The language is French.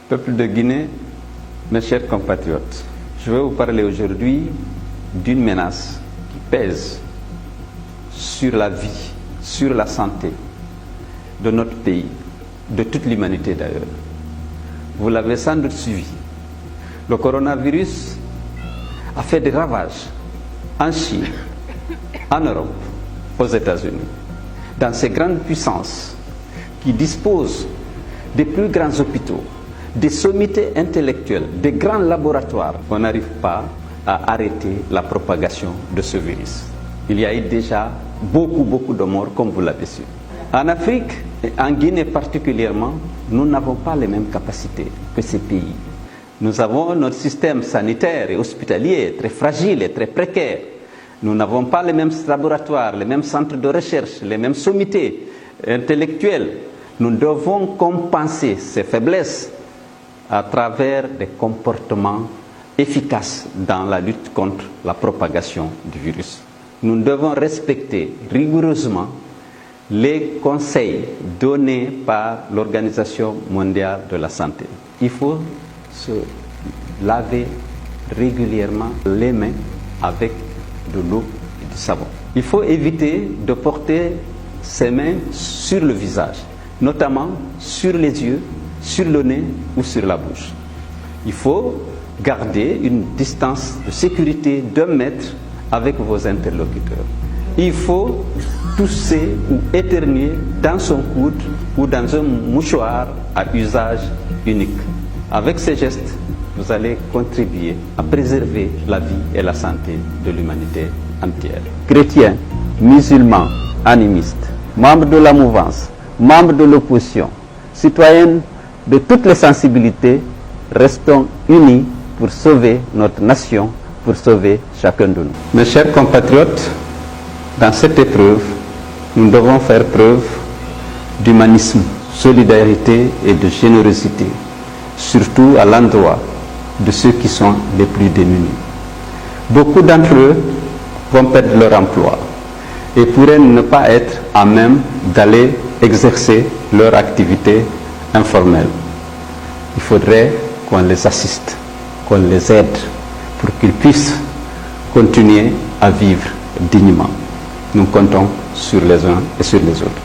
Peuple de Guinée, mes chers compatriotes, je vais vous parler aujourd'hui d'une menace qui pèse sur la vie, sur la santé de notre pays, de toute l'humanité d'ailleurs. Vous l'avez sans doute suivi. Le coronavirus a fait des ravages en Chine, en Europe, aux États-Unis, dans ces grandes puissances qui disposent des plus grands hôpitaux, des sommités intellectuelles, des grands laboratoires. On n'arrive pas à arrêter la propagation de ce virus. Il y a eu déjà beaucoup de morts, comme vous l'avez su. En Afrique, et en Guinée particulièrement, nous n'avons pas les mêmes capacités que ces pays. Nous avons notre système sanitaire et hospitalier très fragile et très précaire. Nous n'avons pas les mêmes laboratoires, les mêmes centres de recherche, les mêmes sommités intellectuelles. Nous devons compenser ces faiblesses à travers des comportements efficaces dans la lutte contre la propagation du virus. Nous devons respecter rigoureusement les conseils donnés par l'Organisation mondiale de la santé. Il faut se laver régulièrement les mains avec de l'eau et du savon. Il faut éviter de porter ses mains sur le visage, notamment sur les yeux, sur le nez ou sur la bouche. Il faut garder une distance de sécurité d'1 mètre avec vos interlocuteurs. Il faut tousser ou éternuer dans son coude ou dans un mouchoir à usage unique. Avec ces gestes, vous allez contribuer à préserver la vie et la santé de l'humanité entière. Chrétiens, musulmans, animistes, membres de la mouvance, membres de l'opposition, citoyens de toutes les sensibilités, restons unis pour sauver notre nation, pour sauver chacun de nous. Mes chers compatriotes, dans cette épreuve, nous devons faire preuve d'humanisme, solidarité et de générosité, surtout à l'endroit de ceux qui sont les plus démunis. Beaucoup d'entre eux vont perdre leur emploi et pourraient ne pas être à même d'aller exercer leur activité informelle. Il faudrait qu'on les assiste, qu'on les aide pour qu'ils puissent continuer à vivre dignement. Nous comptons sur les uns et sur les autres.